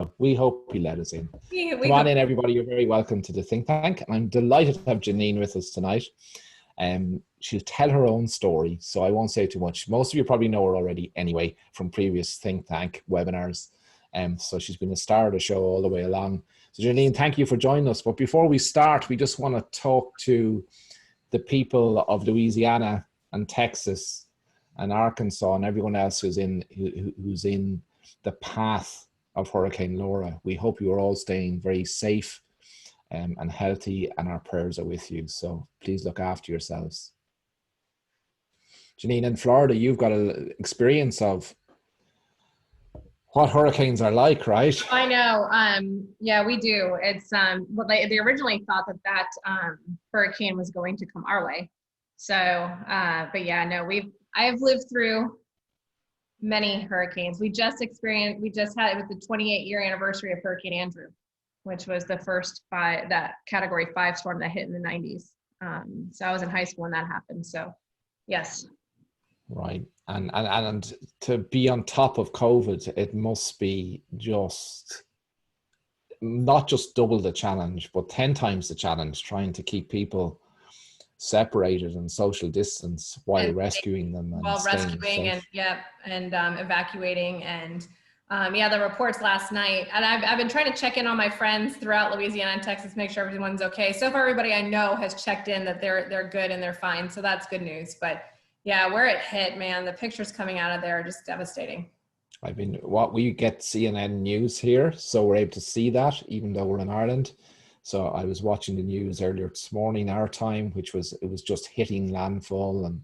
So we hope he let us in. We Come on in, everybody. You're very welcome to the think tank. And I'm delighted to have Jeanine with us tonight. She'll tell her own story, so I won't say too much. Most of you probably know her already anyway from previous think tank webinars. So she's been a star of the show all the way along. So Jeanine, thank you for joining us. But before we start, we just want to talk to the people of Louisiana and Texas and Arkansas and everyone else who's in the path of Hurricane Laura. We hope you are all staying very safe and healthy, and our prayers are with you. So please look after yourselves. Jeanine, in Florida, you've got an experience of what hurricanes are like, right? I know. Yeah, we do. It's well, they originally thought that hurricane was going to come our way. So, but yeah, no, I've lived through many hurricanes. We just had it with the 28-year anniversary of Hurricane Andrew, which was the first that Category 5 storm that hit in the 90s. So I was in high school when that happened. So, yes. Right. And to be on top of COVID, it must be just not just double the challenge, but 10 times the challenge, trying to keep people separated and social distance while rescuing them and evacuating and the reports last night, and I've been trying to check in on my friends throughout Louisiana and Texas, make sure everyone's okay. So far, everybody I know has checked in that they're good and they're fine, so that's good news. But yeah, where it hit, man, the pictures coming out of there are just devastating. I mean, what we get CNN news here, so we're able to see that even though we're in Ireland. So I was watching the news earlier this morning, our time, it was just hitting landfall, and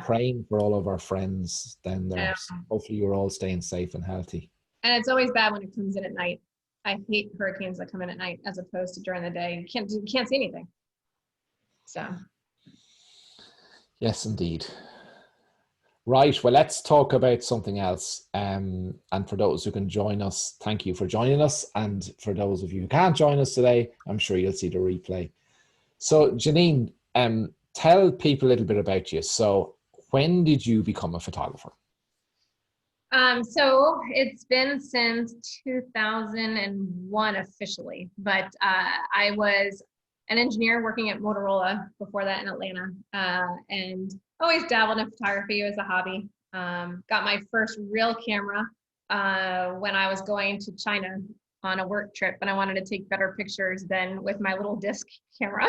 praying for all of our friends down there. Yeah. So hopefully you're all staying safe and healthy. And it's always bad when it comes in at night. I hate hurricanes that come in at night as opposed to during the day. You can't see anything. So. Yes, indeed. Right, well, let's talk about something else. And for those who can join us, thank you for joining us. And for those of you who can't join us today, I'm sure you'll see the replay. So, Jeanine, tell people a little bit about you. So, when did you become a photographer? So it's been since 2001 officially, but I was an engineer working at Motorola before that in Atlanta, and always dabbled in photography as a hobby. Got my first real camera when I was going to China on a work trip, and I wanted to take better pictures than with my little disc camera.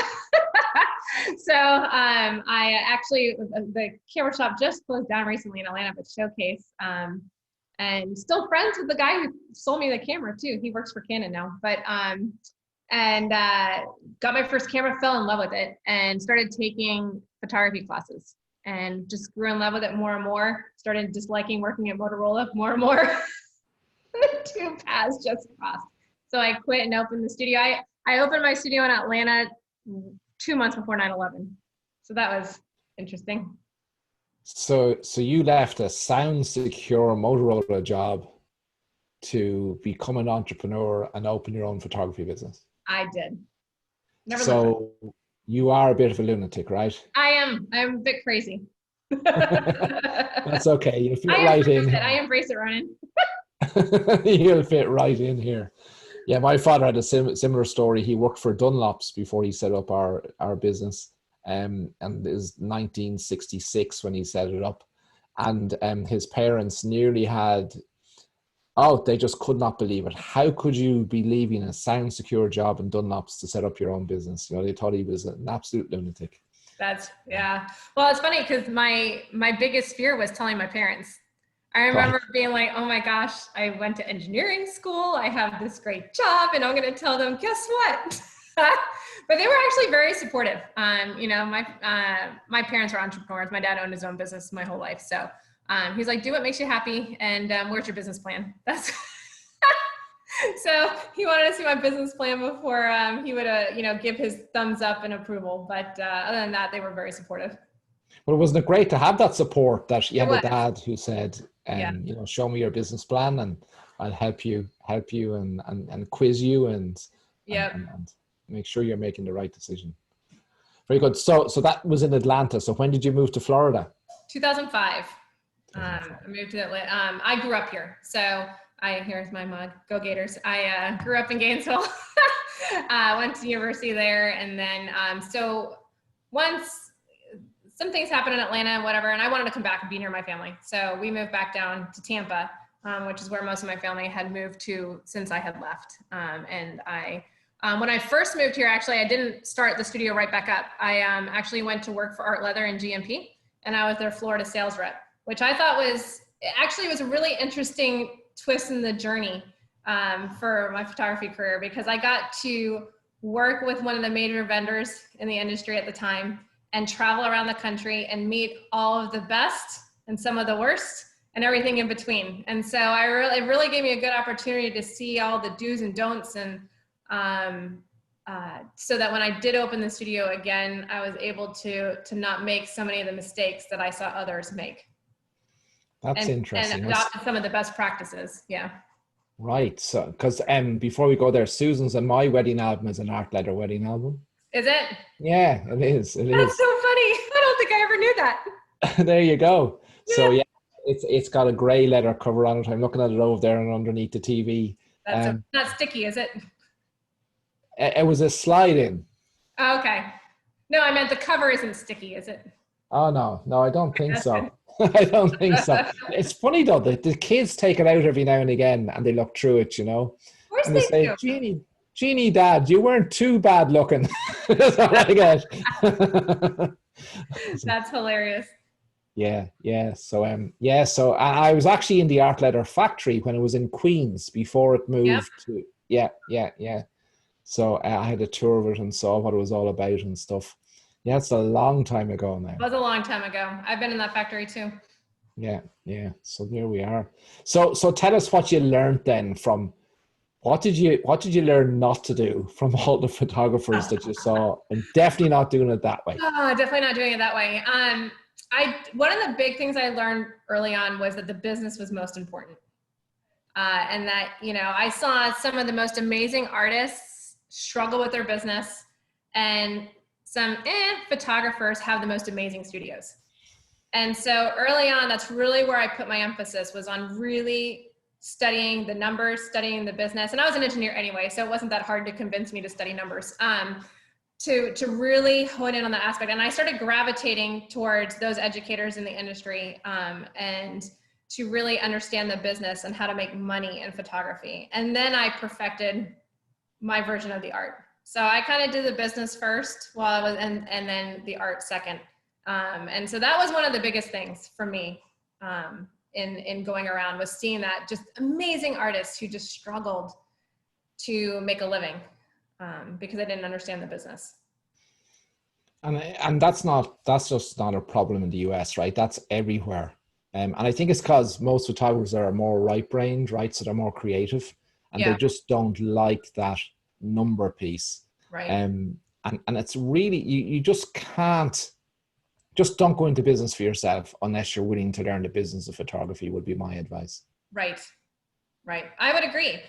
So I actually, the camera shop just closed down recently in Atlanta, but Showcase, and still friends with the guy who sold me the camera too. He works for Canon now, but got my first camera, fell in love with it, and started taking photography classes, and just grew in love with it more and more. Started disliking working at Motorola more and more. The two paths just crossed. So I quit and opened the studio. I opened my studio in Atlanta 2 months before 9/11. So that was interesting. So you left a sound secure Motorola job to become an entrepreneur and open your own photography business. I did. So you are a bit of a lunatic, right? I am. I'm a bit crazy. That's okay. You'll fit right in. I embrace it, Ronan. You'll fit right in here. Yeah, my father had a similar story. He worked for Dunlops before he set up our business. And it was 1966 when he set it up. And his parents nearly had, they just could not believe it. How could you be leaving a sound secure job in Dunlops to set up your own business? You know, they thought he was an absolute lunatic. Yeah. Well, it's funny because my biggest fear was telling my parents. I remember being like, oh my gosh, I went to engineering school. I have this great job, and I'm going to tell them, guess what? But they were actually very supportive. You know, my parents were entrepreneurs. My dad owned his own business my whole life. So he's like, do what makes you happy, and where's your business plan? That's so he wanted to see my business plan before he would, give his thumbs up and approval. But other than that, they were very supportive. Well, wasn't it great to have that support that you had a dad who said, show me your business plan and I'll help you and quiz you and make sure you're making the right decision. Very good. So that was in Atlanta. So when did you move to Florida? 2005. I moved to Atlanta. I grew up here. So Here's my mug. Go Gators. I grew up in Gainesville. Went to university there, and then so once some things happened in Atlanta and whatever, and I wanted to come back and be near my family. So we moved back down to Tampa, which is where most of my family had moved to since I had left. And when I first moved here, actually, I didn't start the studio right back up. I actually went to work for Art Leather and GMP, and I was their Florida sales rep, which I thought was a really interesting twist in the journey for my photography career, because I got to work with one of the major vendors in the industry at the time and travel around the country and meet all of the best and some of the worst and everything in between. And so it really gave me a good opportunity to see all the do's and don'ts, and so that when I did open the studio again, I was able to not make so many of the mistakes that I saw others make. That's interesting. And adopted some of the best practices. Yeah. Right. So, because before we go there, Susan's and my wedding album is an Art Leather wedding album. Is it? Yeah, it is. It That's is. so funny. I don't think I ever knew that. There you go. Yeah. So yeah, it's got a grey leather cover on it. I'm looking at it over there and underneath the TV. That's not sticky, is it? It was a slide in. Oh, okay. No, I meant the cover isn't sticky, is it? Oh no, I don't think so. I don't think so. It's funny though, the kids take it out every now and again and they look through it, you know. Of course and they say, do. Jeannie, Dad, you weren't too bad looking. That's what I get. That's hilarious. Yeah. So so I was actually in the Art Leather factory when it was in Queens before it moved to yeah. So I had a tour of it and saw what it was all about and stuff. Yeah, it's a long time ago now. It was a long time ago. I've been in that factory too. Yeah. So there we are. So tell us what you learned then from what did you learn not to do from all the photographers that you saw, and definitely not doing it that way. Oh, definitely not doing it that way. One of the big things I learned early on was that the business was most important. And that, I saw some of the most amazing artists struggle with their business, and some photographers have the most amazing studios. And so early on, that's really where I put my emphasis, was on really studying the numbers, studying the business. And I was an engineer anyway, so it wasn't that hard to convince me to study numbers, to really hone in on that aspect. And I started gravitating towards those educators in the industry, and to really understand the business and how to make money in photography. And then I perfected my version of the art. So I kind of did the business first while I was, and then the art second. And so that was one of the biggest things for me, in going around, was seeing that just amazing artists who just struggled to make a living, because they didn't understand the business. And that's just not a problem in the US, right? That's everywhere. And I think it's because most photographers are more right-brained, right? So they're more creative, and they just don't like that number piece. Right. And it's really, you just can't, just don't go into business for yourself unless you're willing to learn the business of photography, would be my advice. Right. I would agree.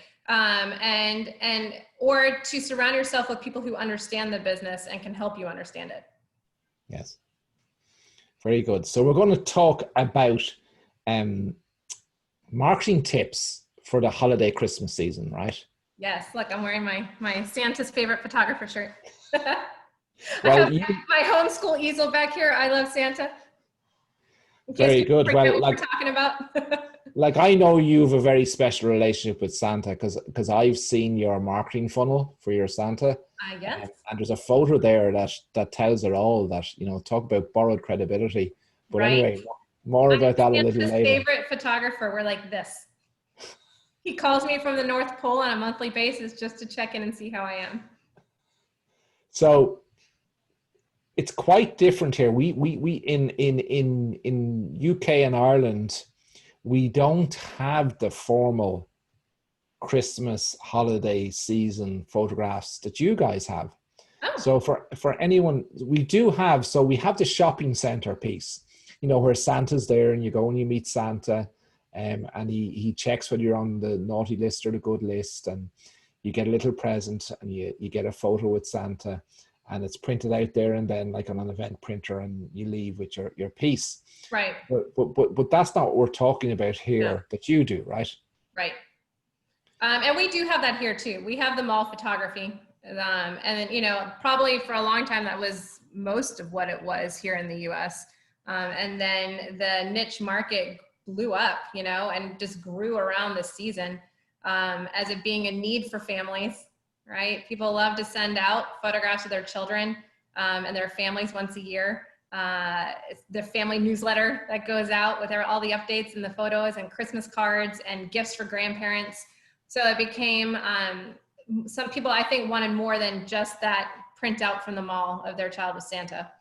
Or to surround yourself with people who understand the business and can help you understand it. Yes. Very good. So we're going to talk about marketing tips for the holiday Christmas season, right? Yes. Look, I'm wearing my Santa's favorite photographer shirt. Well, my homeschool easel back here. I love Santa. Very good. Well, what we're talking about. Like, I know you have a very special relationship with Santa because I've seen your marketing funnel for your Santa. Yes. And there's a photo there that tells it all, that, talk about borrowed credibility. But anyway, more about that a little later. Favorite photographer, we're like this. He calls me from the North Pole on a monthly basis just to check in and see how I am. So it's quite different here. We in UK and Ireland, we don't have the formal Christmas holiday season photographs that you guys have. Oh. So for anyone, we have the shopping center piece, where Santa's there and you go and you meet Santa, and he checks whether you're on the naughty list or the good list, and you get a little present and you get a photo with Santa, and it's printed out there and then like on an event printer, and you leave with your piece. Right. But that's not what we're talking about here. No. That you do, right? Right. And we do have that here too. We have the mall photography. And then, you know, probably for a long time, that was most of what it was here in the US. And then the niche market blew up, you know, and just grew around the season as it being a need for families, right? People love to send out photographs of their children and their families once a year. It's the family newsletter that goes out with all the updates and the photos and Christmas cards and gifts for grandparents. So it became, some people I think wanted more than just that printout from the mall of their child with Santa.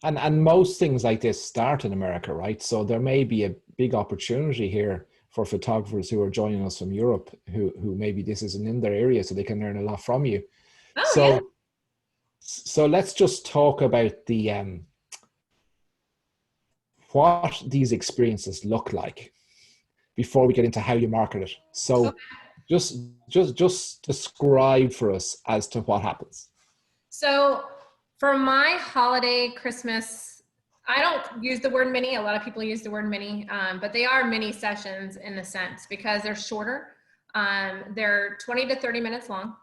And most things like this start in America, right? So there may be a big opportunity here for photographers who are joining us from Europe, who maybe this isn't in their area, so they can learn a lot from you. Oh, So, yeah. so let's just talk about the what these experiences look like before we get into how you market it. So, Okay. just describe for us as to what happens. So for my holiday Christmas, I don't use the word mini. A lot of people use the word mini, but they are mini sessions in a sense because they're shorter. They're 20 to 30 minutes long,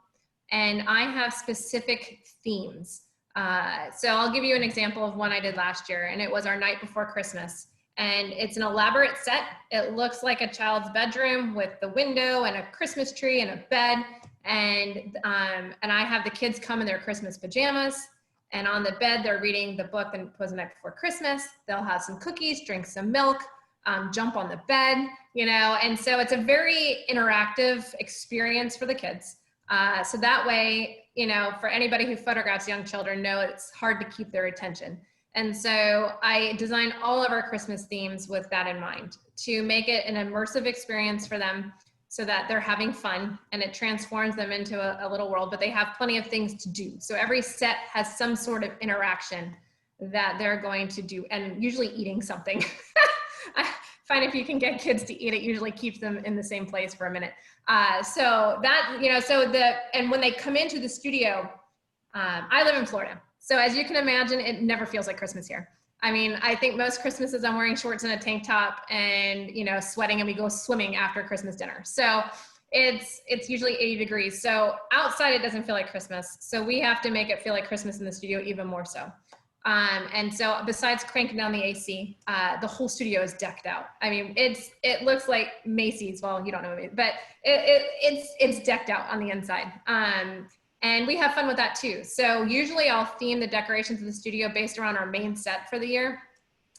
and I have specific themes. So I'll give you an example of one I did last year, and it was our night before Christmas. And it's an elaborate set. It looks like a child's bedroom with the window and a Christmas tree and a bed. And I have the kids come in their Christmas pajamas, and on the bed they're reading the book that was the night before Christmas. They'll have some cookies, drink some milk, jump on the bed, you know. And so it's a very interactive experience for the kids. So that way, you know, for anybody who photographs young children, know it's hard to keep their attention. And so I designed all of our Christmas themes with that in mind, to make it an immersive experience for them so that they're having fun and it transforms them into a little world, but they have plenty of things to do. So every set has some sort of interaction that they're going to do, and usually eating something. I find if you can get kids to eat, it usually keeps them in the same place for a minute. So that, you know, and when they come into the studio, I live in Florida. So as you can imagine, it never feels like Christmas here. I mean, I think most Christmases I'm wearing shorts and a tank top and, you know, sweating, and we go swimming after Christmas dinner. So it's usually 80 degrees. So outside it doesn't feel like Christmas. So we have to make it feel like Christmas in the studio even more so. And so besides cranking down the AC, the whole studio is decked out. I mean, it looks like Macy's. Well, you don't know Macy's, but it's decked out on the inside. And we have fun with that too. So usually I'll theme the decorations of the studio based around our main set for the year.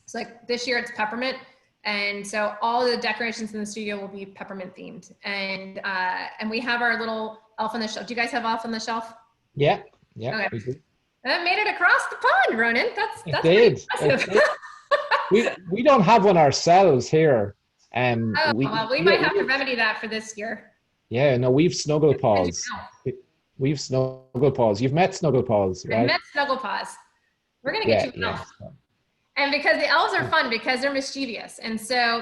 So like this year it's peppermint. And so all the decorations in the studio will be peppermint themed. And we have our little elf on the shelf. Do you guys have elf on the shelf? Yeah. Okay. We do. That made it across the pond, Ronan. That's It pretty impressive. we don't have one ourselves here. Oh, well, we might have to remedy that for this year. Yeah, no, we've snuggle paws. We've snuggle paws. You've met snuggle paws, right? I met snuggle paws. We're gonna get you an elf. And because the elves are fun because they're mischievous. And so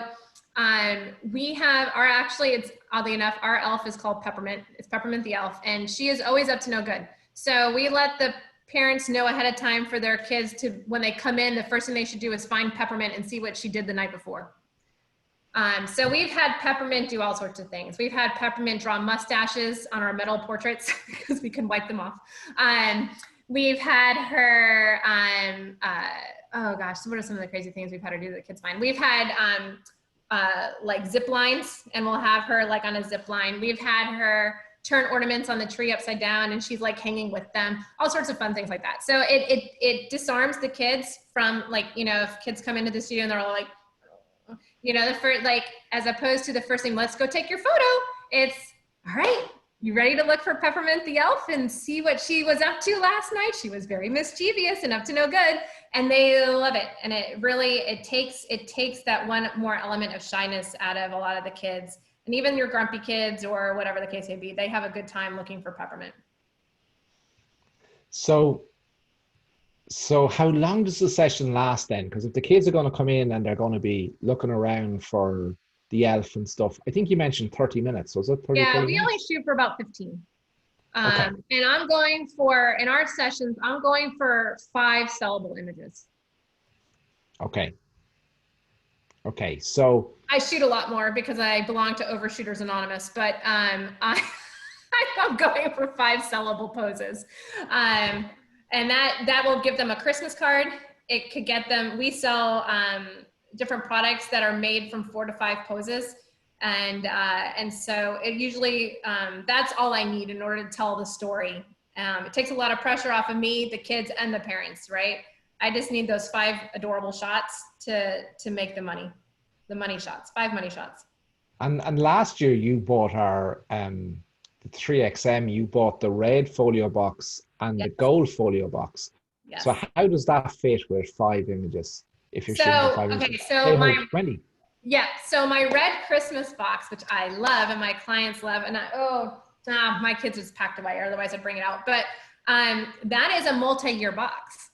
we have it's oddly enough, our elf is called Peppermint. It's Peppermint the Elf, and she is always up to no good. So we let the parents know ahead of time for their kids to, when they come in, the first thing they should do is find Peppermint and see what she did the night before. So we've had Peppermint do all sorts of things. We've had Peppermint draw mustaches on our metal portraits because we can wipe them off. We've had her, oh gosh, what are some of the crazy things we've had her do that the kids find? We've had like zip lines, and we'll have her like on a zip line. We've had her turn ornaments on the tree upside down, and she's like hanging with them, all sorts of fun things like that. So it disarms the kids from, like, you know, if kids come into the studio and they're all like, you know, the first, like, as opposed to the first thing, let's go take your photo. It's, all right, you ready to look for Peppermint the Elf and see what she was up to last night? She was very mischievous and up to no good, and they love it. And it really, it takes that one more element of shyness out of a lot of the kids. And even your grumpy kids or whatever the case may be, they have a good time looking for Peppermint. So how long does the session last then? Because if the kids are going to come in and they're going to be looking around for the elf and stuff, I think you mentioned 30 minutes. Was it 30? Yeah, 30 we minutes? only shoot for about 15. Okay. And I'm going for, in our sessions, I'm going for 5 sellable images. Okay. So I shoot a lot more because I belong to Overshooters Anonymous, but I'm going for 5 sellable poses. And that will give them a Christmas card. It could get them, we sell different products that are made from 4 to 5 poses. And so it usually, that's all I need in order to tell the story. It takes a lot of pressure off of me, the kids, and the parents, right? I just need those 5 adorable shots to make the money shots, 5 money shots. And last year you bought our the 3XM, you bought the red folio box and Yes. the gold folio box. Yes. So how does that fit with 5 images? If you're shooting 5 images, so my 20. Yeah, so my red Christmas box, which I love and my clients love, and my kids just packed away, otherwise I'd bring it out. But that is a multi-year box,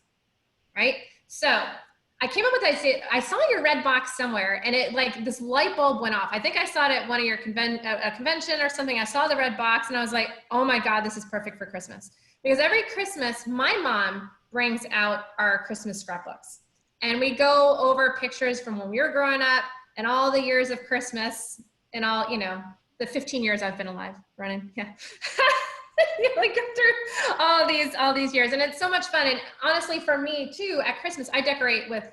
right? So I came up with I saw your red box somewhere, and it like this light bulb went off. I think I saw it at one of your a convention or something. I saw the red box, and I was like, oh my God, this is perfect for Christmas. Because every Christmas, my mom brings out our Christmas scrapbooks, and we go over pictures from when we were growing up, and all the years of Christmas and all, the 15 years I've been alive running. Yeah. Like through all these years. And it's so much fun. And honestly, for me too, at Christmas, I decorate with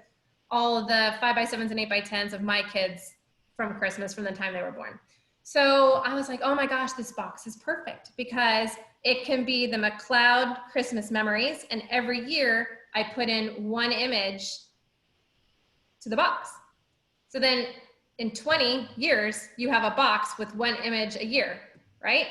all of the 5x7s and 8x10s of my kids from Christmas, from the time they were born. So I was like, oh my gosh, this box is perfect because it can be the McLeod Christmas memories. And every year I put in 1 image to the box. So then in 20 years, you have a box with 1 image a year, right?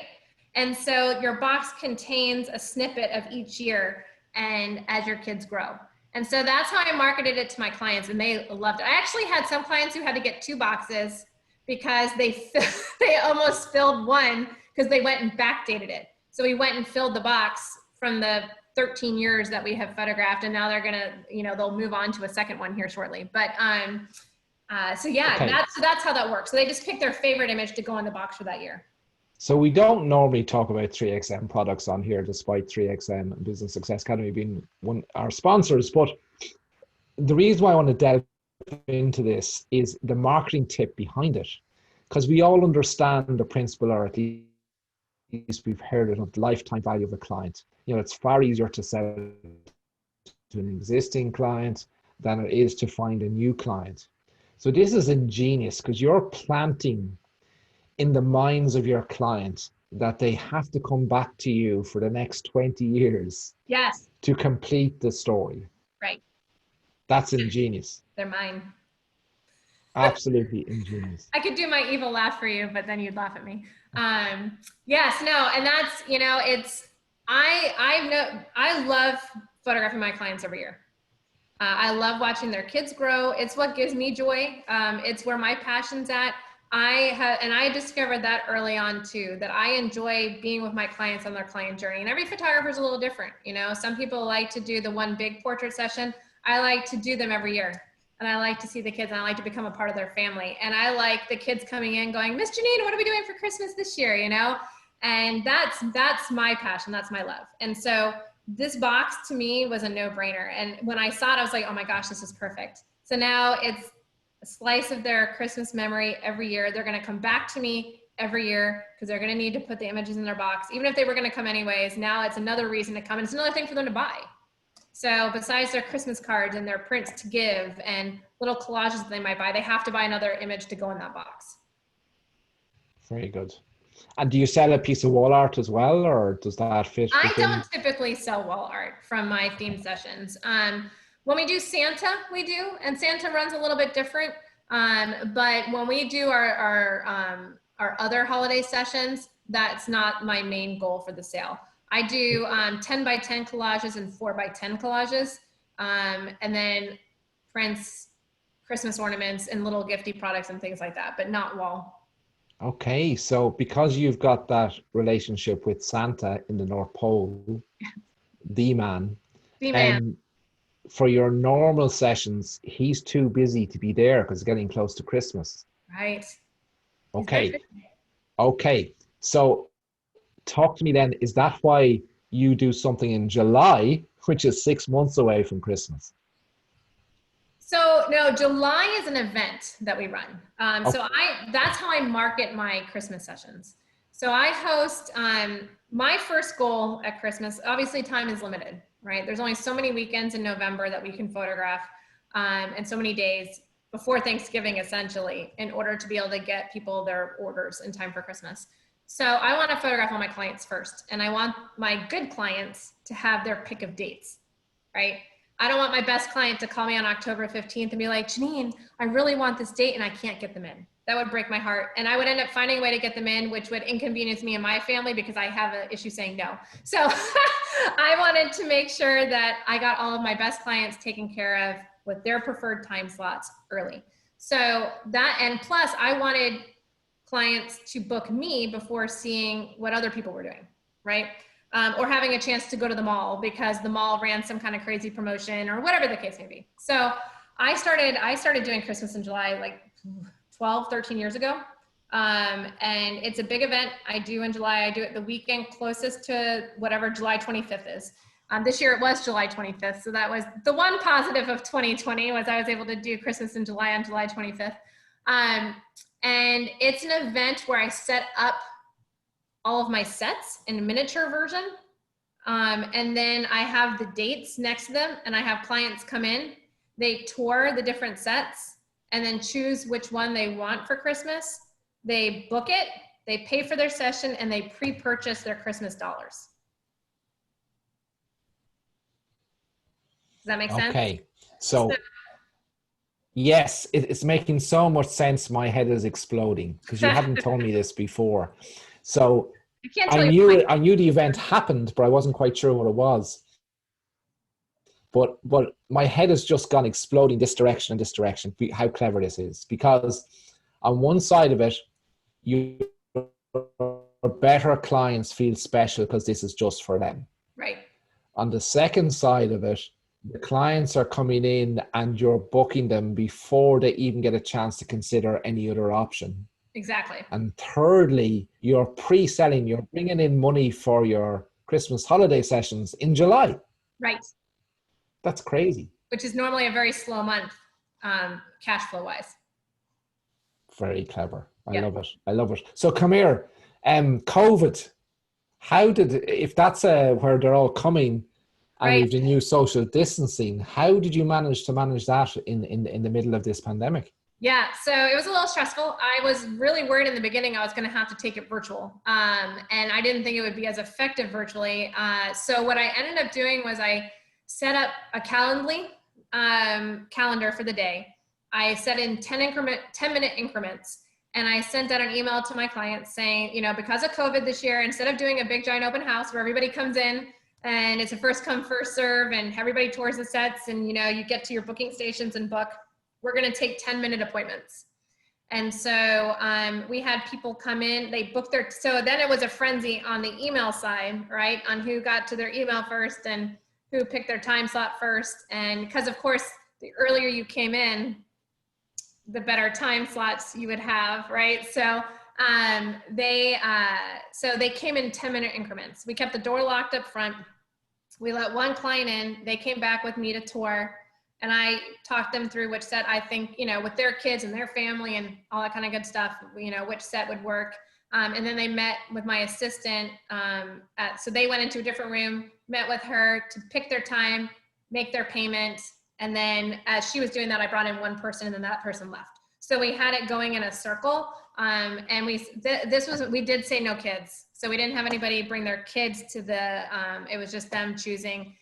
And so your box contains a snippet of each year and as your kids grow. And so that's how I marketed it to my clients, and they loved it. I actually had some clients who had to get 2 boxes because they almost filled one because they went and backdated it. So we went and filled the box from the 13 years that we have photographed, and now they're gonna, they'll move on to a second one here shortly. But so yeah, okay. That's how that works. So they just pick their favorite image to go in the box for that year. So we don't normally talk about 3XM products on here, despite 3XM and Business Success Academy being one of our sponsors. But the reason why I want to delve into this is the marketing tip behind it, because we all understand the principle, or at least we've heard it, of the lifetime value of a client. It's far easier to sell to an existing client than it is to find a new client. So this is ingenious because you're planting in the minds of your client that they have to come back to you for the next 20 years. Yes. To complete the story. Right. That's ingenious. They're mine. Absolutely ingenious. I could do my evil laugh for you, but then you'd laugh at me. Yes, no, and that's, I love photographing my clients every year. I love watching their kids grow. It's what gives me joy. It's where my passion's at. I discovered that early on too, that I enjoy being with my clients on their client journey. And every photographer is a little different. Some people like to do the one big portrait session. I like to do them every year. And I like to see the kids, and I like to become a part of their family. And I like the kids coming in going, Miss Jeanine, what are we doing for Christmas this year? And that's my passion. That's my love. And so this box to me was a no-brainer. And when I saw it, I was like, oh my gosh, this is perfect. So now it's a slice of their Christmas memory every year. They're going to come back to me every year because they're going to need to put the images in their box. Even if they were going to come anyways, now it's another reason to come. And it's another thing for them to buy. So besides their Christmas cards and their prints to give and little collages that they might buy, they have to buy another image to go in that box. Very good. And do you sell a piece of wall art as well, or does that fit? I don't typically sell wall art from my theme sessions. When we do Santa, we do, and Santa runs a little bit different. But when we do our other holiday sessions, that's not my main goal for the sale. I do 10 by 10 collages and 4 by 10 collages, and then prints, Christmas ornaments, and little gifty products and things like that, but not wall. Okay, so because you've got that relationship with Santa in the North Pole, the man. For your normal sessions, he's too busy to be there because it's getting close to Christmas. Right. Okay. Okay. So talk to me then, is that why you do something in July, which is 6 months away from Christmas? So no, July is an event that we run. Okay. That's how I market my Christmas sessions. So I host, my first goal at Christmas, obviously time is limited, right? There's only so many weekends in November that we can photograph, and so many days before Thanksgiving, essentially, in order to be able to get people their orders in time for Christmas. So I want to photograph all my clients first, and I want my good clients to have their pick of dates, right? I don't want my best client to call me on October 15th and be like, Jeanine, I really want this date and I can't get them in. That would break my heart. And I would end up finding a way to get them in, which would inconvenience me and my family because I have an issue saying no. So I wanted to make sure that I got all of my best clients taken care of with their preferred time slots early. So that, and plus I wanted clients to book me before seeing what other people were doing, right? Or having a chance to go to the mall because the mall ran some kind of crazy promotion or whatever the case may be. So I started doing Christmas in July like 12, 13 years ago. And it's a big event I do in July. I do it the weekend closest to whatever July 25th is. This year it was July 25th. So that was the one positive of 2020 was I was able to do Christmas in July on July 25th. And it's an event where I set up all of my sets in a miniature version. And then I have the dates next to them and I have clients come in, they tour the different sets and then choose which one they want for Christmas. They book it, they pay for their session and they pre-purchase their Christmas dollars. Does that make sense? Okay. So yes, it's making so much sense. My head is exploding because you hadn't told me this before. So I knew the event happened, but I wasn't quite sure what it was. But my head has just gone exploding this direction and this direction. How clever this is! Because on one side of it, your better clients feel special because this is just for them. Right. On the second side of it, the clients are coming in and you're booking them before they even get a chance to consider any other option. Exactly. And thirdly, you're pre-selling, you're bringing in money for your Christmas holiday sessions in July. Right. That's crazy. Which is normally a very slow month, cash flow wise. Very clever. I love it. I love it. So come here, COVID, if that's where they're all coming and we've the new social distancing, how did you manage that in the middle of this pandemic? Yeah, so it was a little stressful. I was really worried in the beginning I was going to have to take it virtual, and I didn't think it would be as effective virtually. So what I ended up doing was I set up a calendar for the day. I set in 10-minute increments, and I sent out an email to my clients saying, because of COVID this year, instead of doing a big giant open house where everybody comes in and it's a first come, first serve, and everybody tours the sets and, you get to your booking stations and book, we're going to take 10-minute appointments. And so we had people come in, they booked so then it was a frenzy on the email side, right? On who got to their email first and who picked their time slot first. And because of course, the earlier you came in, the better time slots you would have, right? So they came in 10-minute increments. We kept the door locked up front. We let one client in, they came back with me to tour. And I talked them through which set I think, with their kids and their family and all that kind of good stuff, which set would work. And then they met with my assistant. So they went into a different room, met with her to pick their time, make their payment. And then as she was doing that, I brought in one person and then that person left. So we had it going in a circle. And we did say no kids. So we didn't have anybody bring their kids to it was just them choosing.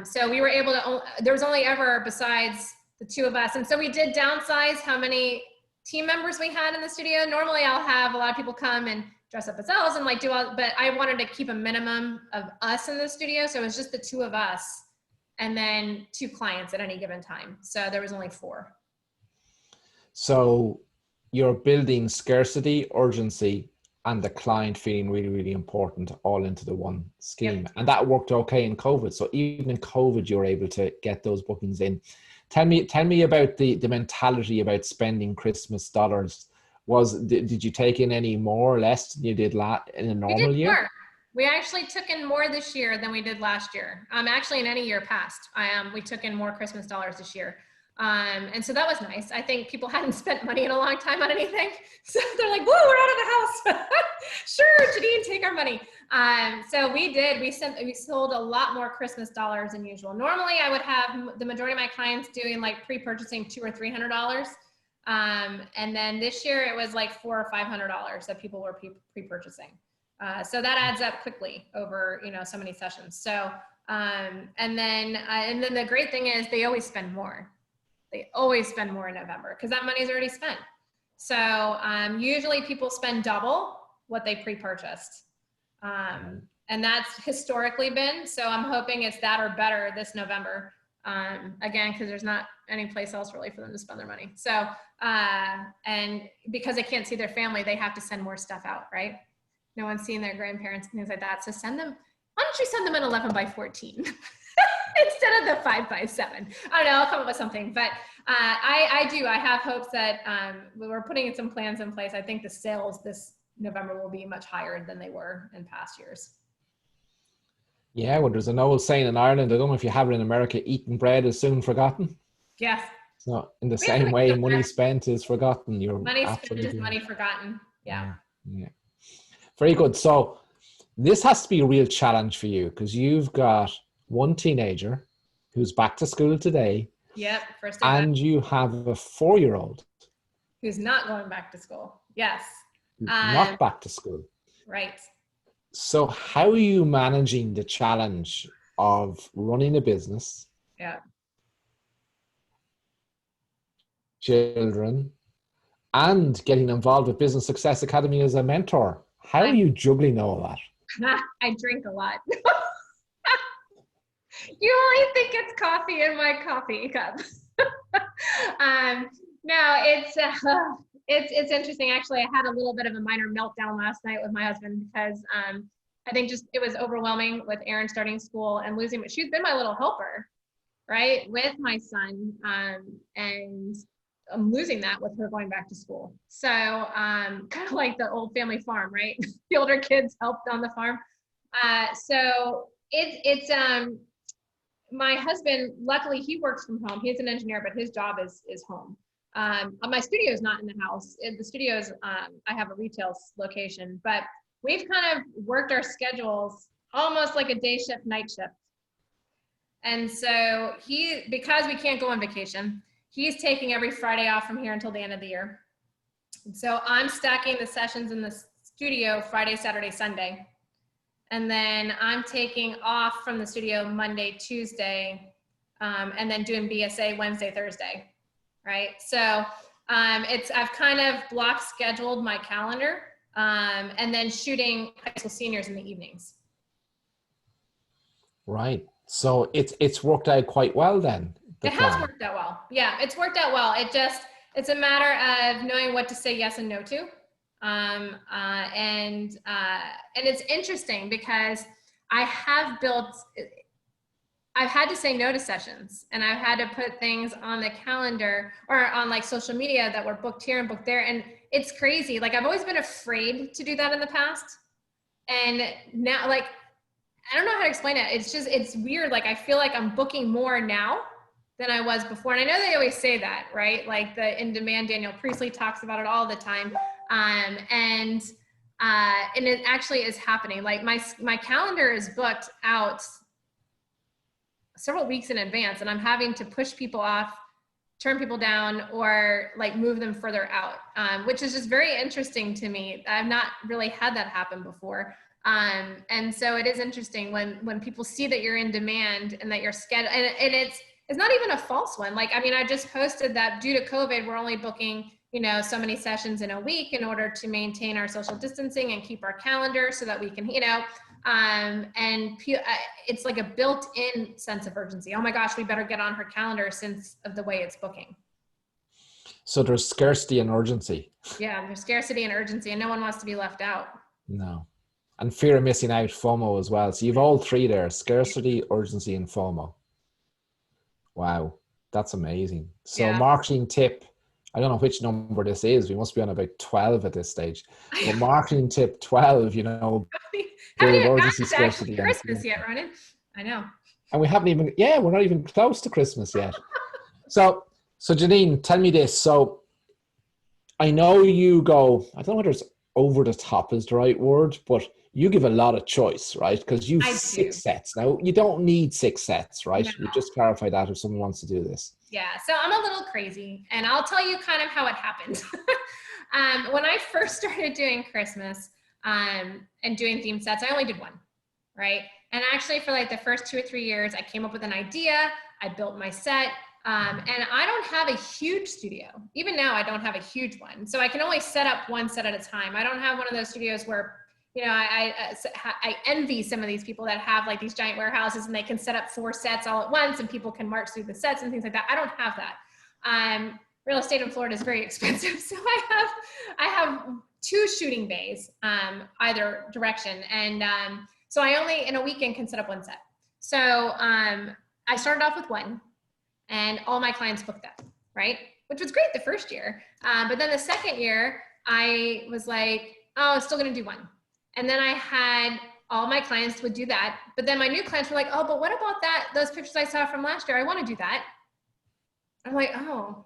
So we were able to, there was only ever besides the two of us. And so we did downsize how many team members we had in the studio. Normally I'll have a lot of people come and dress up as elves and but I wanted to keep a minimum of us in the studio. So it was just the two of us and then 2 clients at any given time. So there was only 4. So you're building scarcity, urgency, and the client feeling really, really important all into the one scheme. Yep. And that worked okay in COVID. So even in COVID, you were able to get those bookings in. Tell me about the mentality about spending Christmas dollars. Did you take in any more or less than you did in a normal year? More. We actually took in more this year than we did last year. Actually in any year past, we took in more Christmas dollars this year. And so that was nice. I think people hadn't spent money in a long time on anything. So they're like, whoa, we're out of the house. Sure, Jeanine, take our money. So we sold a lot more Christmas dollars than usual. Normally I would have the majority of my clients doing like pre-purchasing $200 or $300. And then this year it was like $400 or $500 that people were pre-purchasing. So that adds up quickly over, so many sessions. So, and then the great thing is they always spend more. They always spend more in November because that money is already spent. So usually people spend double what they pre-purchased. And that's historically been, so I'm hoping it's that or better this November. Again, because there's not any place else really for them to spend their money. So, and because they can't see their family, they have to send more stuff out, right? No one's seeing their grandparents and things like that. So send them, why don't you send them an 11 by 14 instead of the 5 by 7? I don't know, I'll come up with something. But I have hopes that we're putting some plans in place. I think the sales this November will be much higher than they were in past years. Yeah, well, there's an old saying in Ireland, I don't know if you have it in America, eating bread is soon forgotten. Yes. So in the same way, money spent is forgotten. Money spent is money forgotten. Yeah. Yeah. Very good. So this has to be a real challenge for you because you've got one teenager who's back to school today. Yep. And you have a 4-year-old who's not going back to school. Yes. Not back to school. Right. So how are you managing the challenge of running a business? Yeah. Children and getting involved with Business Success Academy as a mentor? How are you juggling all that? I drink a lot. You only think it's coffee in my coffee cup. No, it's interesting. Actually, I had a little bit of a minor meltdown last night with my husband because I think just it was overwhelming with Erin starting school and losing. But she's been my little helper, right, with my son, and I'm losing that with her going back to school. So kind of like the old family farm, right? The older kids helped on the farm. So it's my husband, luckily he works from home. He's an engineer, but his job is home. My studio is not in the house. The studio is, I have a retail location, but we've kind of worked our schedules almost like a day shift, night shift. And so because we can't go on vacation, he's taking every Friday off from here until the end of the year. And so I'm stacking the sessions in the studio Friday, Saturday, Sunday. And then I'm taking off from the studio Monday, Tuesday, and then doing BSA Wednesday, Thursday, right? So I've kind of block scheduled my calendar, and then shooting high school seniors in the evenings. Right. So it's worked out quite well then. It has worked out well. Yeah, it's worked out well. It's a matter of knowing what to say yes and no to. And it's interesting because I've had to say no to sessions, and I've had to put things on the calendar or on like social media that were booked here and booked there. And it's crazy. Like I've always been afraid to do that in the past. And now, like, I don't know how to explain it. It's weird. Like I feel like I'm booking more now than I was before. And I know they always say that, right? Like the in-demand Daniel Priestley talks about it all the time. And it actually is happening. Like my calendar is booked out several weeks in advance, and I'm having to push people off, turn people down, or like move them further out, which is just very interesting to me. I've not really had that happen before. And so it is interesting when people see that you're in demand and that you're scheduled, and it's not even a false one. Like, I mean, I just posted that due to COVID, we're only booking, so many sessions in a week in order to maintain our social distancing and keep our calendar so that we can, and it's like a built-in sense of urgency. Oh my gosh, we better get on her calendar since of the way it's booking. So there's scarcity and urgency. Yeah, there's scarcity and urgency, and no one wants to be left out. No. And fear of missing out, FOMO as well. So you've all three there: scarcity, urgency, and FOMO. Wow, that's amazing. So yeah. Marketing tip, I don't know which number this is. We must be on about 12 at this stage. But marketing tip 12, Haven't even gotten to Christmas yet, Ronan. I know. And we haven't even, we're not even close to Christmas yet. So So Jeanine, tell me this. So I know you go, I don't know whether it's over the top is the right word, but you give a lot of choice, right? Because you've I do. 6 sets. Now, you don't need 6 sets, right? No. We just clarify that if someone wants to do this. Yeah, so I'm a little crazy, and I'll tell you kind of how it happened. When I first started doing Christmas and doing theme sets, I only did one, right? And actually for like the first 2 or 3 years, I came up with an idea, I built my set, and I don't have a huge studio. Even now, I don't have a huge one. So I can only set up one set at a time. I don't have one of those studios where, you know, I envy some of these people that have like these giant warehouses and they can set up 4 sets all at once and people can march through the sets and things like that. I don't have that. Real estate in Florida is very expensive. So I have 2 shooting bays, either direction. And so I only in a weekend can set up 1 set. So I started off with 1 and all my clients booked that, right? Which was great the first year. But then the second year I was like, oh, I'm still gonna do 1. And then I had all my clients would do that. But then my new clients were like, oh, but what about that? Those pictures I saw from last year, I want to do that. I'm like, oh,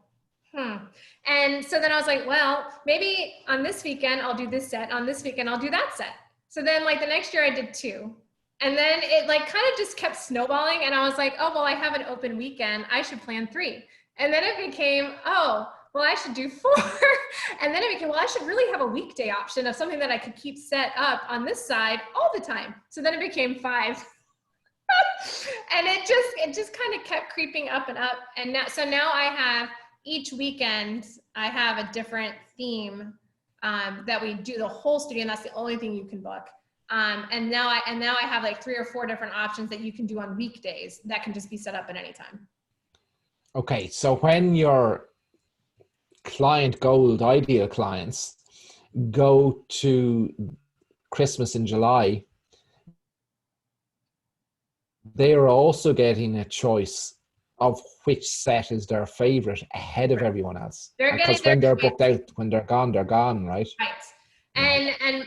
And so then I was like, well, maybe on this weekend, I'll do this set. On this weekend, I'll do that set. So then like the next year I did 2. And then it like kind of just kept snowballing. And I was like, oh, well, I have an open weekend. I should plan 3. And then it became, oh, well, I should do 4. And then it became, well, I should really have a weekday option of something that I could keep set up on this side all the time. So then it became 5. And it just kind of kept creeping up and up. And now I have each weekend, I have a different theme that we do the whole studio, and that's the only thing you can book. And now I have like 3 or 4 different options that you can do on weekdays that can just be set up at any time. Okay, so when your client gold ideal clients go to Christmas in July, they are also getting a choice of which set is their favorite ahead of everyone else. Because when they're booked out, when they're gone, right? Right. And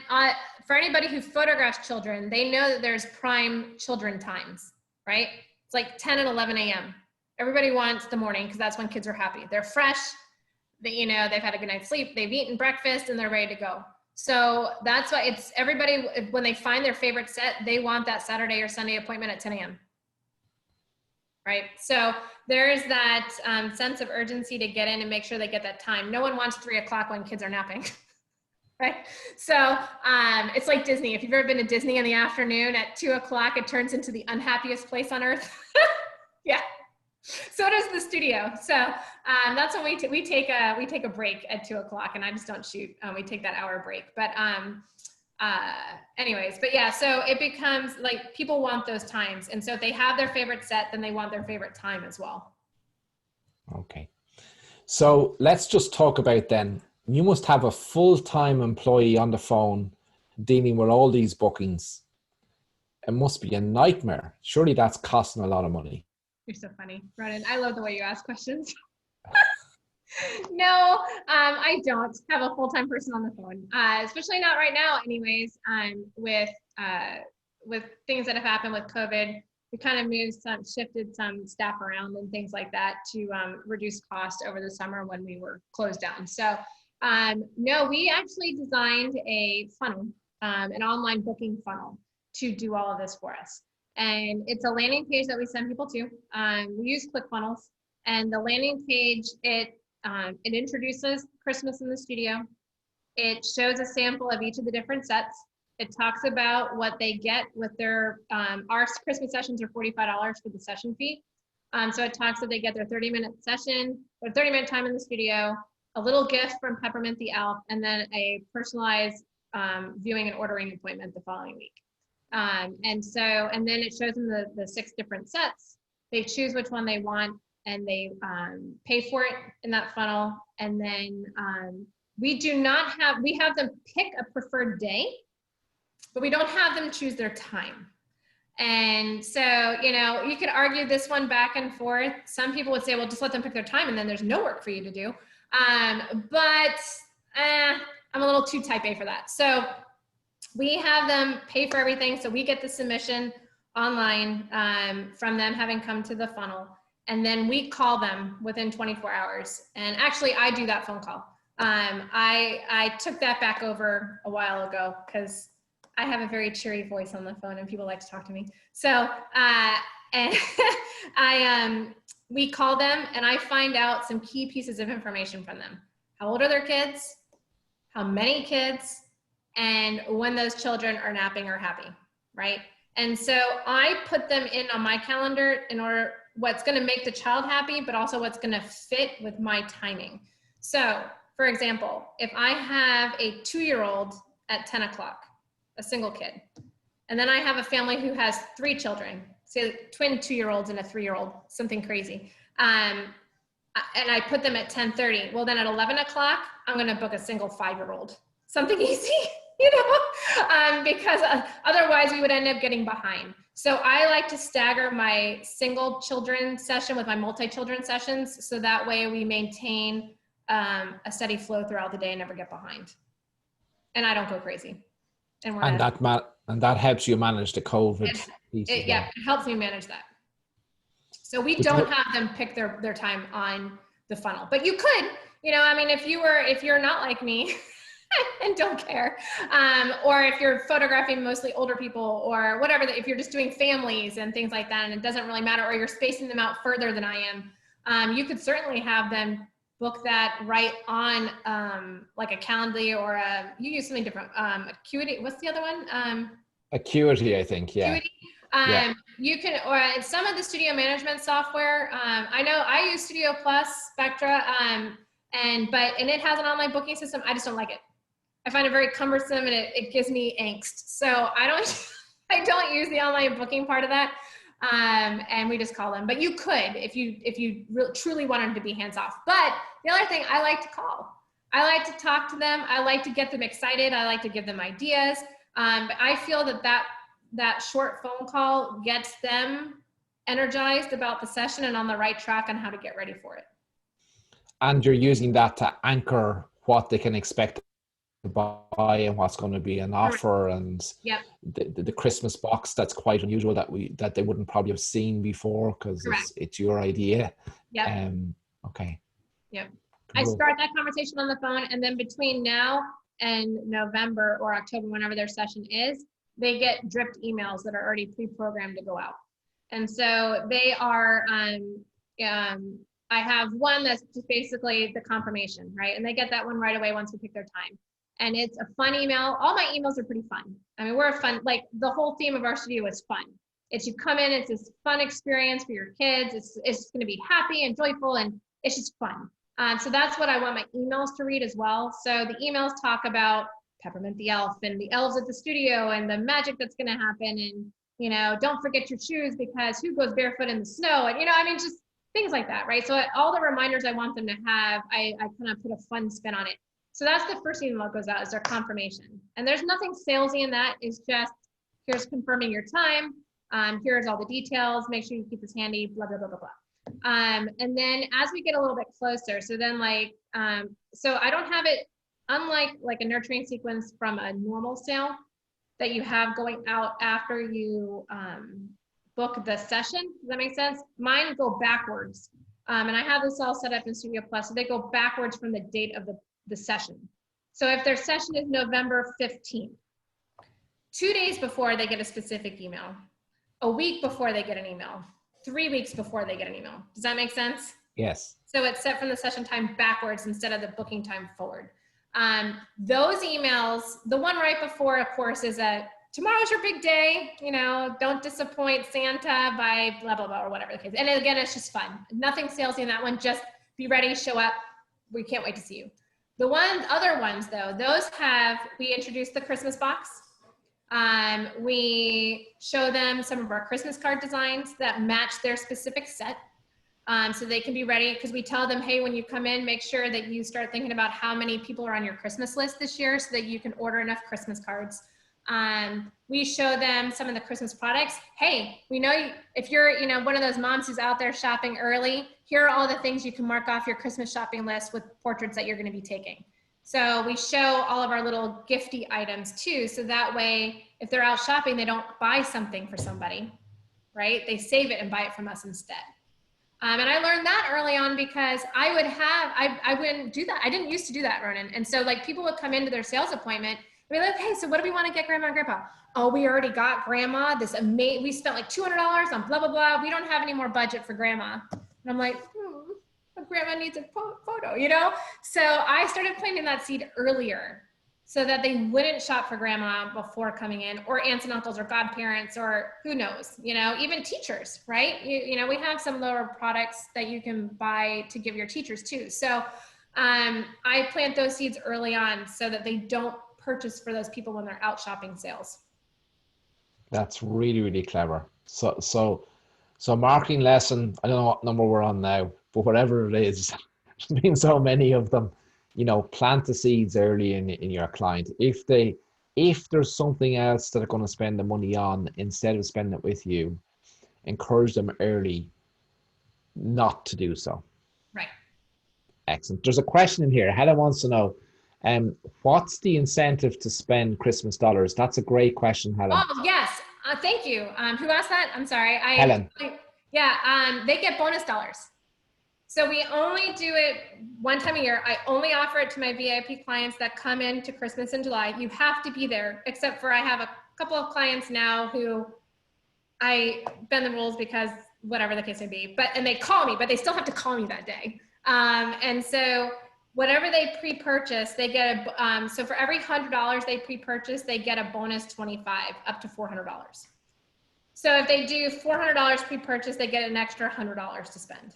for anybody who photographs children, they know that there's prime children times, right? It's like 10 and 11 a.m. Everybody wants the morning because that's when kids are happy. They're fresh. They've had a good night's sleep. They've eaten breakfast and they're ready to go. So that's why it's everybody, when they find their favorite set, they want that Saturday or Sunday appointment at 10 a.m. Right? So there's that sense of urgency to get in and make sure they get that time. No one wants 3 o'clock when kids are napping. Right? So it's like Disney. If you've ever been to Disney in the afternoon at 2 o'clock, it turns into the unhappiest place on earth. Yeah. So does the studio. So that's when we take a break at 2 o'clock, and I just don't shoot. We take that hour break. But anyways, but yeah, so it becomes like people want those times. And so if they have their favorite set, then they want their favorite time as well. Okay. So let's just talk about then, you must have a full-time employee on the phone dealing with all these bookings. It must be a nightmare. Surely that's costing a lot of money. You're so funny, Ronan. I love the way you ask questions. No, I don't have a full-time person on the phone, especially not right now anyways. With things that have happened with COVID, we kind of shifted some staff around and things like that to reduce cost over the summer when we were closed down. So no, we actually designed a funnel, an online booking funnel to do all of this for us. And it's a landing page that we send people to. We use ClickFunnels, and the landing page, it introduces Christmas in the studio. It shows a sample of each of the different sets. It talks about what they get with their, our Christmas sessions are $45 for the session fee. So it talks that they get their 30-minute session, or 30-minute time in the studio, a little gift from Peppermint the Elf, and then a personalized viewing and ordering appointment the following week. And then it shows them the 6 different sets. They choose which one they want, and they pay for it in that funnel. And then we have them pick a preferred day, but we don't have them choose their time. And so, you could argue this one back and forth. Some people would say, well, just let them pick their time and then there's no work for you to do. But I'm a little too type A for that. So we have them pay for everything. So we get the submission online from them having come to the funnel. and then we call them within 24 hours. And actually, I do that phone call. I took that back over a while ago because I have a very cheery voice on the phone and people like to talk to me. So and we call them and I find out some key pieces of information from them. How old are their kids? How many kids? And when those children are napping or happy, right? And so I put them in on my calendar in order what's going to make the child happy, but also what's going to fit with my timing. So for example, if I have a 2-year-old at 10 o'clock, a single kid, and then I have a family who has 3 children, say twin 2-year-olds and a 3-year-old, something crazy. And I put them at 10:30. Well, then at 11 o'clock, I'm going to book a single 5-year-old, something easy, because otherwise we would end up getting behind. So I like to stagger my single children session with my multi-children sessions. So that way we maintain a steady flow throughout the day and never get behind. And I don't go crazy. And that helps you manage the COVID piece. Yeah, it helps me manage that. So we don't have them pick their time on the funnel, but you could, I mean, if you're not like me and don't care, or if you're photographing mostly older people or whatever, if you're just doing families and things like that, and it doesn't really matter, or you're spacing them out further than I am, you could certainly have them book that right on like a Calendly or you use something different. Acuity, what's the other one? Acuity, I think, yeah. Acuity. You can, or some of the studio management software. I know I use Studio Plus, Spectra, and it has an online booking system. I just don't like it. I find it very cumbersome and it gives me angst. So I don't use the online booking part of that. And we just call them, but you could, if you really, truly wanted to be hands off. But the other thing, I like to call. I like to talk to them. I like to get them excited. I like to give them ideas. But I feel that short phone call gets them energized about the session and on the right track on how to get ready for it. And you're using that to anchor what they can expect to buy and what's going to be an offer. And yep. the Christmas box, that's quite unusual that they wouldn't probably have seen before because it's your idea. Yep. Okay. Yep. Cool. I start that conversation on the phone, and then between now and November or October, whenever their session is, they get dripped emails that are already pre-programmed to go out. And so they are, I have one that's just basically the confirmation, right? And they get that one right away once we pick their time. And it's a fun email. All my emails are pretty fun. I mean, we're a fun, like the whole theme of our studio is fun. It's you come in, it's this fun experience for your kids. It's going to be happy and joyful, and it's just fun. So that's what I want my emails to read as well. So the emails talk about Peppermint the Elf and the elves at the studio and the magic that's going to happen. And, don't forget your shoes because who goes barefoot in the snow? And, I mean, just things like that, right? So all the reminders I want them to have, I kind of put a fun spin on it. So that's the first email that goes out is their confirmation. And there's nothing salesy in that. It's just, here's confirming your time. Here's all the details. Make sure you keep this handy, blah, blah, blah, blah, blah. And then as we get a little bit closer, so then so I don't have it, unlike like a nurturing sequence from a normal sale that you have going out after you book the session. Does that make sense? Mine go backwards. And I have this all set up in Studio Plus, so they go backwards from the date of the session. So if their session is November 15th, 2 days before they get a specific email, a week before they get an email, 3 weeks before they get an email. Does that make sense? Yes. So it's set from the session time backwards instead of the booking time forward. Those emails, the one right before, of course, is tomorrow's your big day, don't disappoint Santa by blah, blah, blah, or whatever the case. And again, it's just fun. Nothing salesy in that one. Just be ready, show up. We can't wait to see you. The other ones though, we introduced the Christmas box. We show them some of our Christmas card designs that match their specific set. So they can be ready, because we tell them, hey, when you come in, make sure that you start thinking about how many people are on your Christmas list this year so that you can order enough Christmas cards. We show them some of the Christmas products. Hey, we know if you're, one of those moms who's out there shopping early, here are all the things you can mark off your Christmas shopping list with portraits that you're going to be taking. So we show all of our little gifty items too. So that way, if they're out shopping, they don't buy something for somebody, right? They save it and buy it from us instead. And I learned that early on because I wouldn't do that. I didn't used to do that, Ronan. And so like people would come into their sales appointment and be like, hey, so what do we want to get grandma and grandpa? Oh, we already got grandma this amazing, we spent like $200 on blah, blah, blah. We don't have any more budget for grandma. And I'm like, but grandma needs a photo, you know? So I started planting that seed earlier so that they wouldn't shop for grandma before coming in, or aunts and uncles or godparents, or who knows, you know, even teachers, right? You know, we have some lower products that you can buy to give your teachers too. So I plant those seeds early on so that they don't purchase for those people when they're out shopping sales. That's really, really clever. So marketing lesson, I don't know what number we're on now, but whatever it is, there's been so many of them, you know, plant the seeds early in your client. If there's something else that they're going to spend the money on, instead of spending it with you, encourage them early not to do so. Right. Excellent. There's a question in here. Helen wants to know, what's the incentive to spend Christmas dollars? That's a great question, Helen. Oh, yes. Thank you. Who asked that? I'm sorry. Helen. Yeah, they get bonus dollars. So we only do it one time a year. I only offer it to my VIP clients that come in to Christmas in July. You have to be there, except for I have a couple of clients now who I bend the rules because whatever the case may be, and they call me, but they still have to call me that day. And so whatever they pre-purchase, they get so for every $100 they pre-purchase, they get a bonus 25 up to $400. So if they do $400 pre-purchase, they get an extra $100 to spend.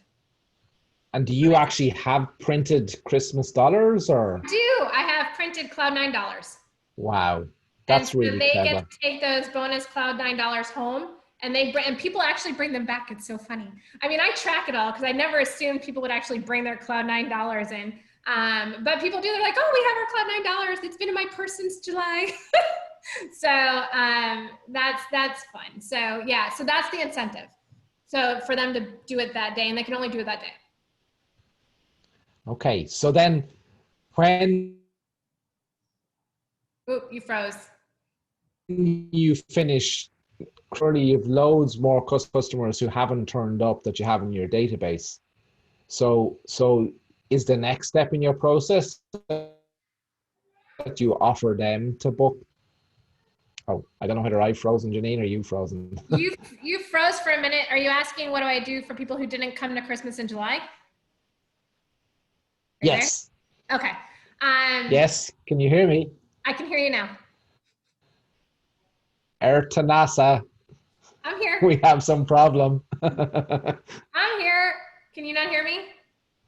And do you actually have printed Christmas dollars, or? I do. I have printed Cloud9 Wow, that's so really they clever. get to take those bonus Cloud9 home, and and people actually bring them back. It's so funny. I mean, I track it all because I never assumed people would actually bring their Cloud9 in. But people do. They're like, oh, we have our Cloud9. It's been in my purse since July. So that's fun. So yeah, so that's the incentive. So for them to do it that day, and they can only do it that day. Okay, so then when you froze. You finish, clearly you've loads more customers who haven't turned up that you have in your database. So is the next step in your process that you offer them to book? Oh, I don't know whether I've frozen, Jeanine, or you frozen. You froze for a minute. Are you asking what do I do for people who didn't come to Christmas in July? Yes. There? Okay. Yes. Can you hear me? I can hear you now. Tanasa. I'm here. We have some problem. I'm here. Can you not hear me?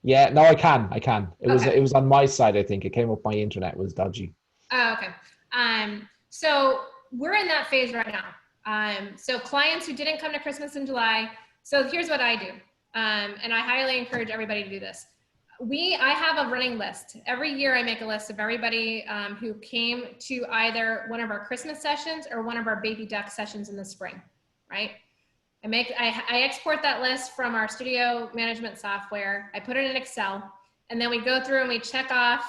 Yeah, no, I can. It was on my side, I think. It came up, my internet was dodgy. Oh, okay. So we're in that phase right now. So clients who didn't come to Christmas in July. So here's what I do. And I highly encourage everybody to do this. I have a running list. Every year I make a list of everybody who came to either one of our Christmas sessions or one of our baby duck sessions in the spring, right? I export that list from our studio management software. I put it in Excel, and then we go through and we check off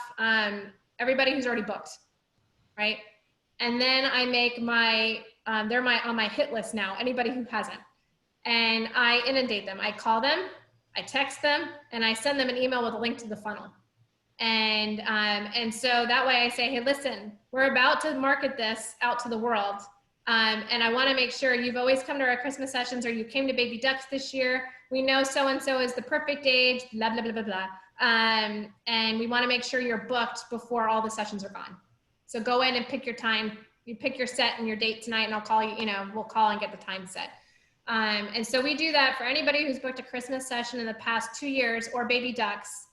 everybody who's already booked, right? And then I make they're on my hit list now, anybody who hasn't. And I inundate them. I call them, I text them, and I send them an email with a link to the funnel. And so that way I say, hey, listen, we're about to market this out to the world. And I want to make sure you've always come to our Christmas sessions, or you came to Baby Ducks this year. We know so-and-so is the perfect age, blah, blah, blah, blah, blah. And we want to make sure you're booked before all the sessions are gone. So go in and pick your time. You pick your set and your date tonight, and I'll call you, we'll call and get the time set. And so we do that for anybody who's booked a Christmas session in the past 2 years, or Baby Ducks,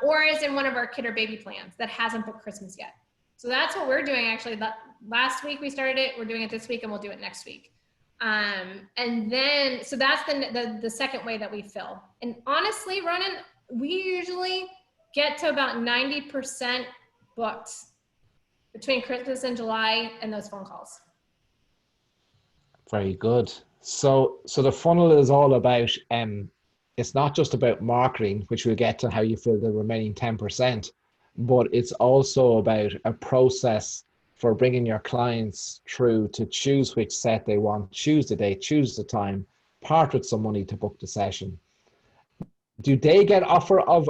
or is in one of our kid or baby plans that hasn't booked Christmas yet. So that's what we're doing. Actually, last week we started it. We're doing it this week, and we'll do it next week. And then, so that's the second way that we fill. And honestly, Ronan, we usually get to about 90% booked between Christmas and July and those phone calls. Very good. So the funnel is all about, it's not just about marketing, which we'll get to how you fill the remaining 10%, but it's also about a process for bringing your clients through to choose which set they want, choose the date, choose the time, part with some money to book the session. Do they get offer of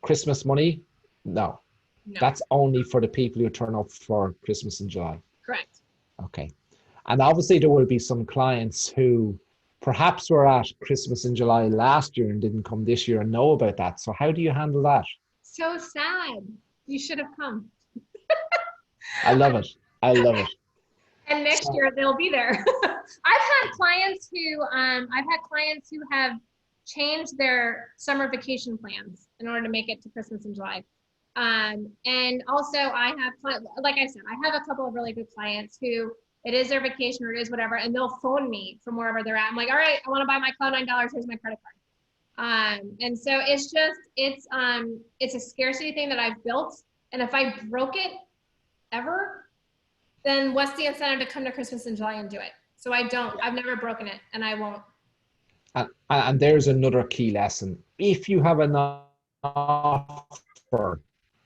Christmas money? No, No, that's only for the people who turn up for Christmas in July. correct. Okay. And obviously there will be some clients who perhaps were at Christmas in July last year and didn't come this year and know about that. So how do you handle that? So sad. You should have come. I love it. I love it. And next So, year they'll be there. I've had clients who have changed their summer vacation plans in order to make it to Christmas in July. And also I have, like I said, I have a couple of really good clients who it is their vacation or it is whatever, and they'll phone me from wherever they're at. I'm like, all right, I want to buy my cloud $9. Here's my credit card. And so it's a scarcity thing that I've built. And if I broke it ever, then what's the incentive to come to Christmas in July and do it? So I've never broken it, and I won't. and there's another key lesson. If you have an offer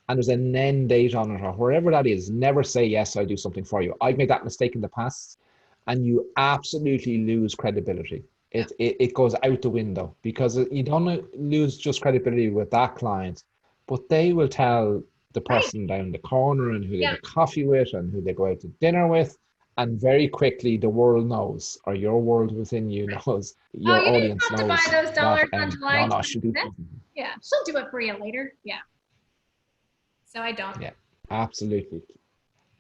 and there's an end date on it or wherever that is, never say, yes, I'll do something for you. I've made that mistake in the past, and you absolutely lose credibility. It goes out the window, because you don't lose just credibility with that client, but they will tell the Right. person down the corner and who they Yeah. have a coffee with and who they go out to dinner with. And very quickly the world knows, or your world within you knows, Oh, your you didn't audience have to buy knows those that, dollars on no, July no, she'll do 25th. something. Yeah, she'll do it for you later. Yeah. So I don't. Yeah, absolutely.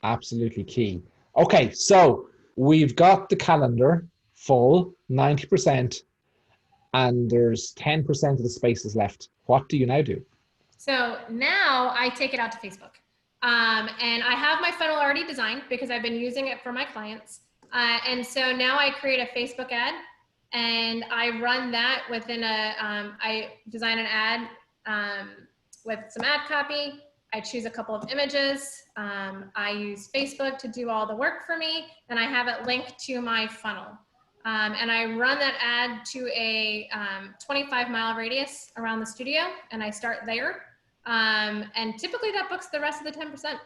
Absolutely key. Okay, so we've got the calendar full, 90%, and there's 10% of the spaces left. What do you now do? So now I take it out to Facebook. And I have my funnel already designed because I've been using it for my clients. And so now I create a Facebook ad and I run that within I design an ad with some ad copy. I choose a couple of images. I use Facebook to do all the work for me, and I have it linked to my funnel. And I run that ad to a 25-mile radius around the studio, and I start there. And typically that books the rest of the 10%.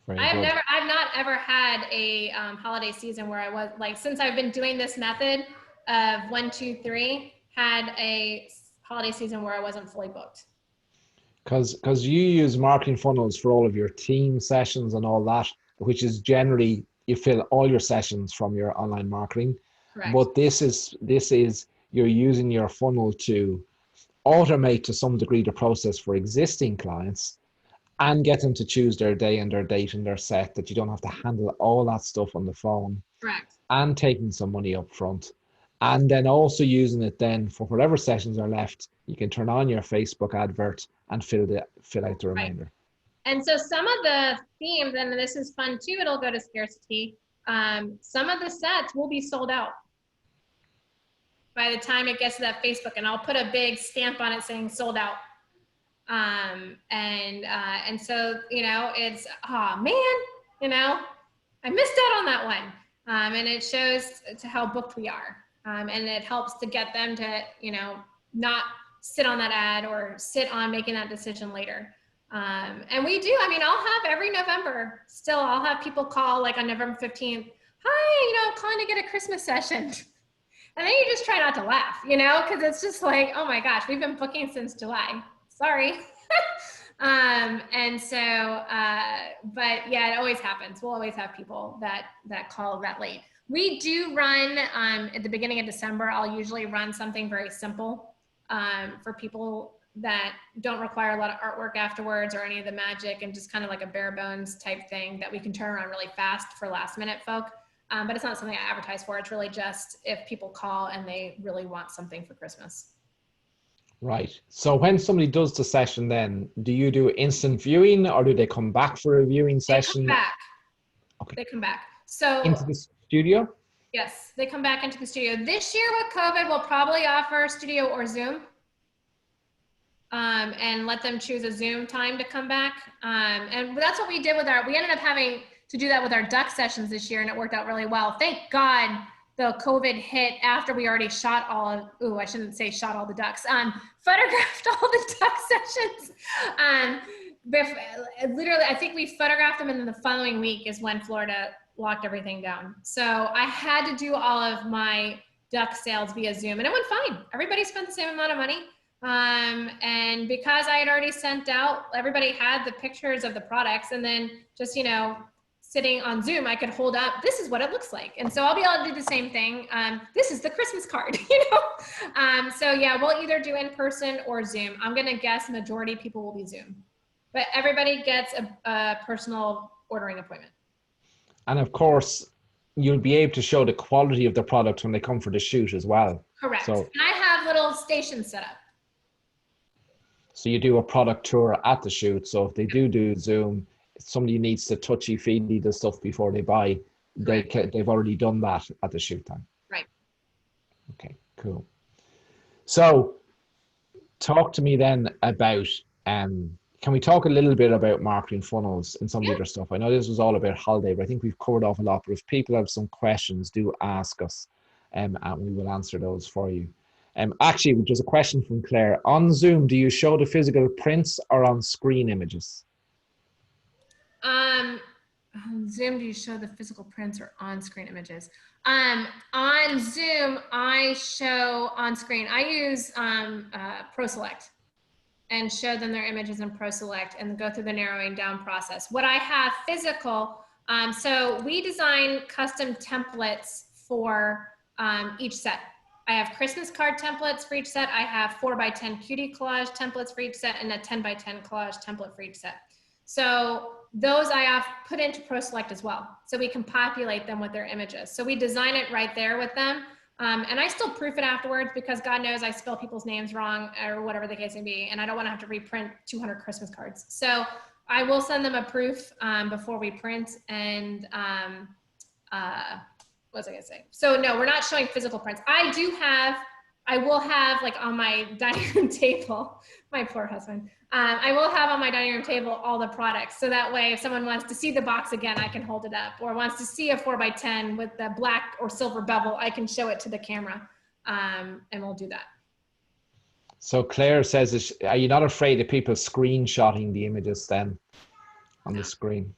Very good. I've not ever had a holiday season where I was like, since I've been doing this method of 1, 2, 3, had a holiday season where I wasn't fully booked. Because you use marketing funnels for all of your team sessions and all that, which is generally you fill all your sessions from your online marketing. Correct. But this is you're using your funnel to automate to some degree the process for existing clients and get them to choose their day and their date and their set, that you don't have to handle all that stuff on the phone. Correct. And taking some money up front. And then also using it then for whatever sessions are left, you can turn on your Facebook advert and fill out the remainder. And so some of the themes, and this is fun too, it'll go to scarcity. Some of the sets will be sold out by the time it gets to that Facebook, and I'll put a big stamp on it saying sold out. And so, it's, oh man, I missed out on that one. And it shows to how booked we are. And it helps to get them to, not sit on that ad or sit on making that decision later. And we do, I'll have every November still, I'll have people call like on November 15th, hi, I'm calling to get a Christmas session. And then you just try not to laugh, because it's just like, oh my gosh, we've been booking since July. Sorry. And so, but yeah, it always happens. We'll always have people that call that late. We do run, at the beginning of December, I'll usually run something very simple, for people that don't require a lot of artwork afterwards or any of the magic, and just kind of like a bare bones type thing that we can turn around really fast for last minute folk. But it's not something I advertise for. It's really just if people call and they really want something for Christmas. Right. So when somebody does the session, then do you do instant viewing, or do they come back for a viewing session? They come back. Okay. They come back. So into the studio? Yes, they come back into the studio. This year with COVID, we'll probably offer studio or Zoom, and let them choose a Zoom time to come back. And that's what we did we ended up having to do that with our duck sessions this year, and it worked out really well. Thank God the COVID hit after we already shot I shouldn't say shot all the ducks, photographed all the duck sessions. Literally, I think we photographed them, and then the following week is when Florida locked everything down. So I had to do all of my conduct sales via Zoom, and it went fine. Everybody spent the same amount of money. And because I had already sent out, everybody had the pictures of the products, and then just, you know, sitting on Zoom, I could hold up, this is what it looks like. And so I'll be able to do the same thing. This is the Christmas card, you know? So yeah, we'll either do in person or Zoom. I'm going to guess majority people will be Zoom, but everybody gets a personal ordering appointment. And of course, you'll be able to show the quality of the product when they come for the shoot as well. Correct. So, and I have little stations set up. So you do a product tour at the shoot. So if they do Zoom, somebody needs to touchy-feely the stuff before they buy, they've already done that at the shoot time. Right. Okay, cool. So talk to me then about, can we talk a little bit about marketing funnels and some of the other stuff? I know this was all about holiday, but I think we've covered off a lot. But if people have some questions, do ask us, and we will answer those for you. Actually, there's a question from Claire. On Zoom, do you show the physical prints or on screen images? On Zoom, do you show the physical prints or on-screen images? On Zoom, I show on screen. I use ProSelect and show them their images in ProSelect and go through the narrowing down process. What I have physical, so we design custom templates for each set. I have Christmas card templates for each set. I have 4x10 cutie collage templates for each set and a 10x10 collage template for each set. So those I have put into ProSelect as well. So we can populate them with their images. So we design it right there with them. And I still proof it afterwards because God knows I spell people's names wrong or whatever the case may be. And I don't want to have to reprint 200 Christmas cards. So I will send them a proof before we print. And what was I gonna say? So no, we're not showing physical prints. I will have like on my dining room table, my poor husband, I will have on my dining room table all the products. So that way, if someone wants to see the box again, I can hold it up, or wants to see a 4x10 with the black or silver bevel, I can show it to the camera, and we'll do that. So Claire says, are you not afraid of people screenshotting the images then on the screen?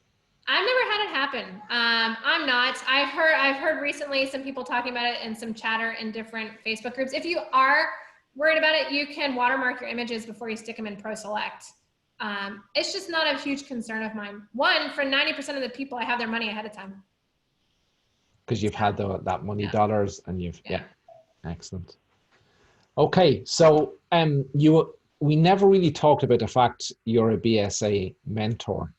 I've never had it happen. I'm not. I've heard recently some people talking about it in some chatter in different Facebook groups. If you are worried about it, you can watermark your images before you stick them in ProSelect. It's just not a huge concern of mine. One, for 90% of the people, I have their money ahead of time. Because you've had that money dollars and you've, excellent. Okay, so we never really talked about the fact you're a BSA mentor.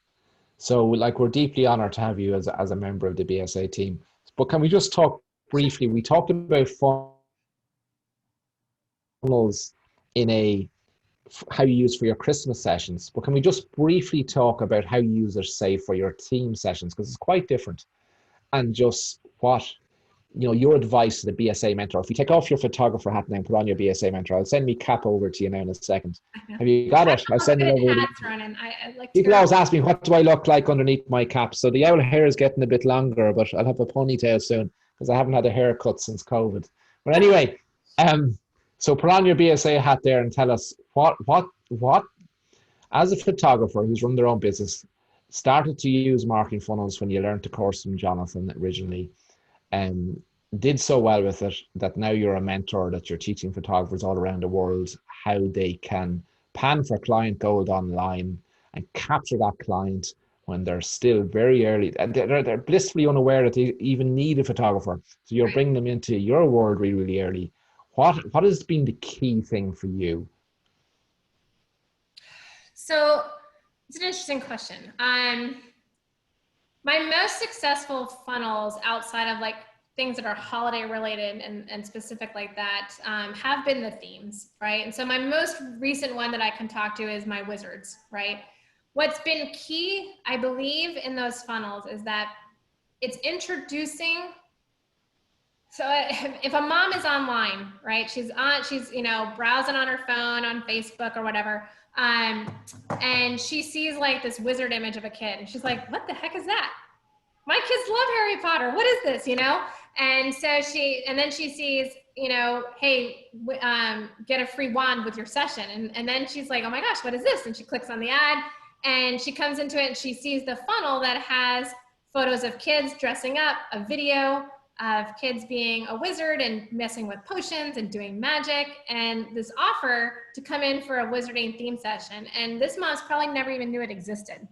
So like we're deeply honored to have you as a member of the BSA team. But can we just talk briefly, we talked about funnels in how you use for your Christmas sessions, but can we just briefly talk about how users say for your team sessions, because it's quite different, and just what, your advice to the BSA mentor. If you take off your photographer hat now and put on your BSA mentor, I'll send me cap over to you now in a second. Have you got it? I'll send it over. People always ask me, what do I look like underneath my cap? So the owl hair is getting a bit longer, but I'll have a ponytail soon because I haven't had a haircut since COVID. But anyway, so put on your BSA hat there and tell us what, as a photographer who's run their own business, started to use marketing funnels when you learned the course from Jonathan originally, and did so well with it that now you're a mentor, that you're teaching photographers all around the world how they can pan for client gold online and capture that client when they're still very early and they're blissfully unaware that they even need a photographer. So you're bringing them into your world really, really early. What has been the key thing for you? So it's an interesting question. My most successful funnels outside of like things that are holiday related and specific like that have been the themes, right? And so my most recent one that I can talk to is my wizards, right? What's been key, I believe, in those funnels is that it's introducing. So if a mom is online, right? She's browsing on her phone, on Facebook or whatever, and she sees like this wizard image of a kid, and she's like, "What the heck is that? My kids love Harry Potter. What is this?" And so then she sees, "Hey, get a free wand with your session," and then she's like, "Oh my gosh, what is this?" And she clicks on the ad, and she comes into it, and she sees the funnel that has photos of kids dressing up, a video, of kids being a wizard and messing with potions and doing magic, and this offer to come in for a wizarding theme session. And this mom's probably never even knew it existed,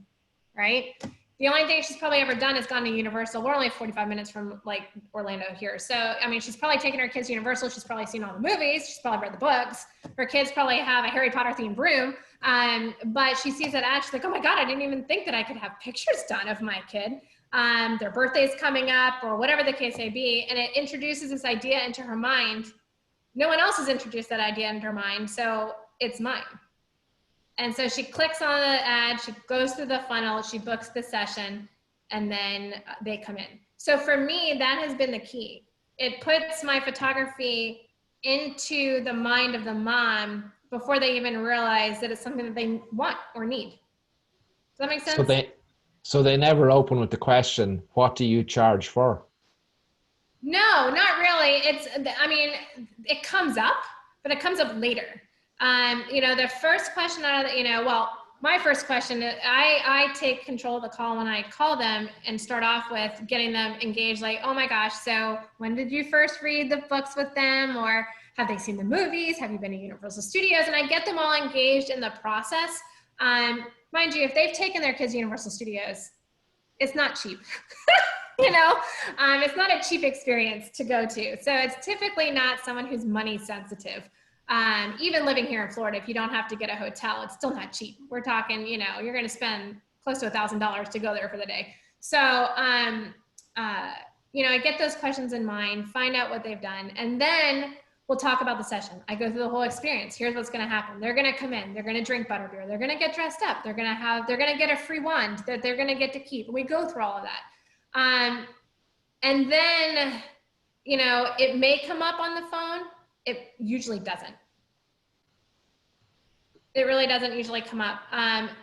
right? The only thing she's probably ever done is gone to Universal. We're only 45 minutes from like Orlando here. So, I mean, she's probably taken her kids to Universal. She's probably seen all the movies. She's probably read the books. Her kids probably have a Harry Potter themed room. But she sees that ad, she's like, oh my God, I didn't even think that I could have pictures done of my kid. Their birthday's coming up or whatever the case may be. And it introduces this idea into her mind. No one else has introduced that idea into her mind. So it's mine. And so she clicks on the ad, she goes through the funnel, she books the session, and then they come in. So for me, that has been the key. It puts my photography into the mind of the mom before they even realize that it's something that they want or need. Does that make sense? So they never open with the question, what do you charge for? No, not really. I mean, it comes up, but it comes up later. The first question out of the, my first question, I take control of the call when I call them and start off with getting them engaged. Like, oh my gosh, so when did you first read the books with them? Or have they seen the movies? Have you been to Universal Studios? And I get them all engaged in the process. Mind you, if they've taken their kids to Universal Studios, it's not cheap. It's not a cheap experience to go to. So it's typically not someone who's money sensitive. Even living here in Florida, if you don't have to get a hotel, it's still not cheap. We're talking, you're going to spend close to $1,000 to go there for the day. So, I get those questions in mind, find out what they've done, and then we'll talk about the session. I go through the whole experience. Here's what's going to happen. They're going to come in, they're going to drink butterbeer, they're going to get dressed up, they're going to get a free wand that they're going to get to keep. We go through all of that. And then, it may come up on the phone. It usually doesn't. It really doesn't usually come up.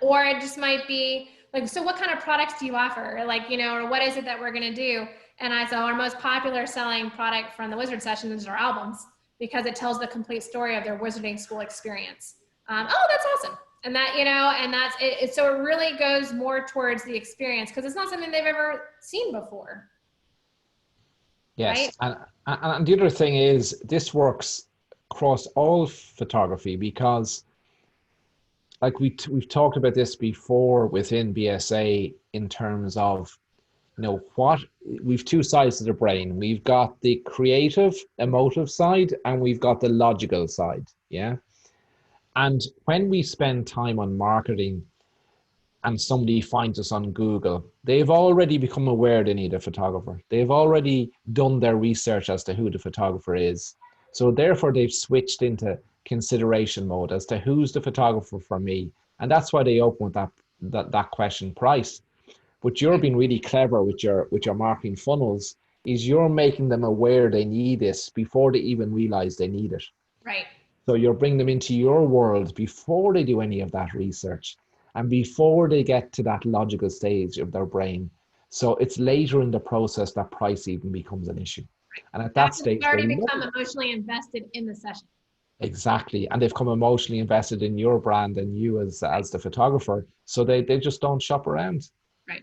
Or it just might be like, so what kind of products do you offer? Or what is it that we're going to do? And I said, our most popular selling product from the Wizard session is our albums, because it tells the complete story of their wizarding school experience. Oh, that's awesome. And that, and that's it. So it really goes more towards the experience, because it's not something they've ever seen before. Yes. Right? And the other thing is, this works across all photography, because like we've talked about this before within BSA, in terms of, what we've two sides to the brain. We've got the creative, emotive side, and we've got the logical side. Yeah. And when we spend time on marketing and somebody finds us on Google, they've already become aware they need a photographer. They've already done their research as to who the photographer is. So therefore they've switched into consideration mode as to who's the photographer for me. And that's why they open with that question, price. But you're being really clever with your marketing funnels, is you're making them aware they need this before they even realize they need it. Right. So you're bringing them into your world before they do any of that research, and before they get to that logical stage of their brain. So it's later in the process that price even becomes an issue. And at that stage, they've already become emotionally invested in the session. Exactly. And they've become emotionally invested in your brand and you as the photographer. So they just don't shop around. Right.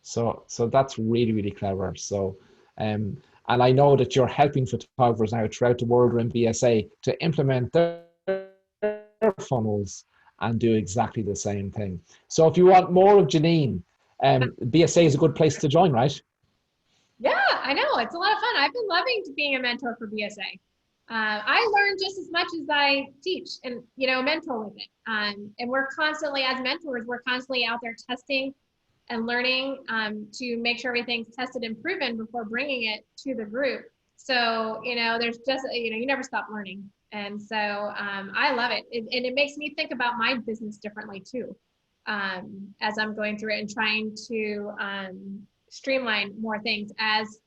So that's really, really clever. So, and I know that you're helping photographers now throughout the world or in BSA to implement their funnels and do exactly the same thing. So if you want more of Jeanine, BSA is a good place to join, right? Yeah, I know. It's a lot of fun. I've been loving being a mentor for BSA. I learn just as much as I teach and, mentor with it. And we're constantly, as mentors, we're constantly out there testing and learning to make sure everything's tested and proven before bringing it to the group. So, there's just, you never stop learning. And so I love it. And it makes me think about my business differently too, as I'm going through it and trying to streamline more things as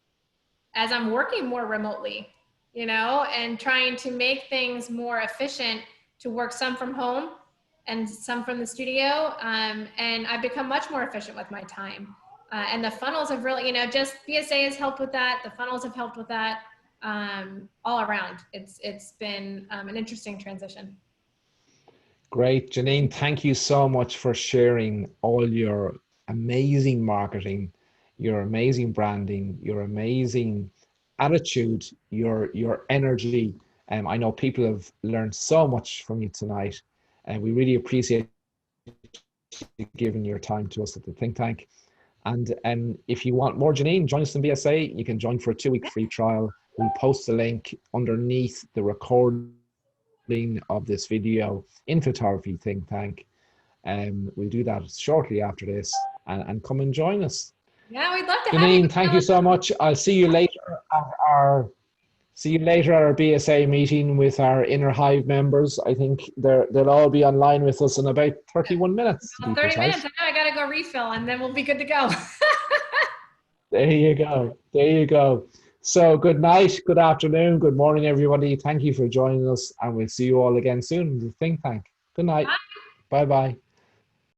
I'm working more remotely, and trying to make things more efficient, to work some from home and some from the studio. And I've become much more efficient with my time. And the funnels have really, just BSA has helped with that. The funnels have helped with that. All around. It's been an interesting transition. Great. Jeanine, thank you so much for sharing all your amazing marketing your amazing branding, your amazing attitude, your energy. I know people have learned so much from you tonight, and we really appreciate you giving your time to us at the think tank. And if you want more Jeanine, join us in BSA. You can join for a 2-week free trial. We'll post the link underneath the recording of this video in Photography Think Tank. We'll do that shortly after this, and come and join us. Yeah, we'd love to have you. Jeanine, thank you so much. I'll see you later at our BSA meeting with our Inner Hive members. I think they'll all be online with us in about 31 minutes. Well, 30 minutes. I know I gotta go refill, and then we'll be good to go. There you go. There you go. So good night, good afternoon, good morning, everybody. Thank you for joining us, and we'll see you all again soon in the think tank. Good night. Bye bye.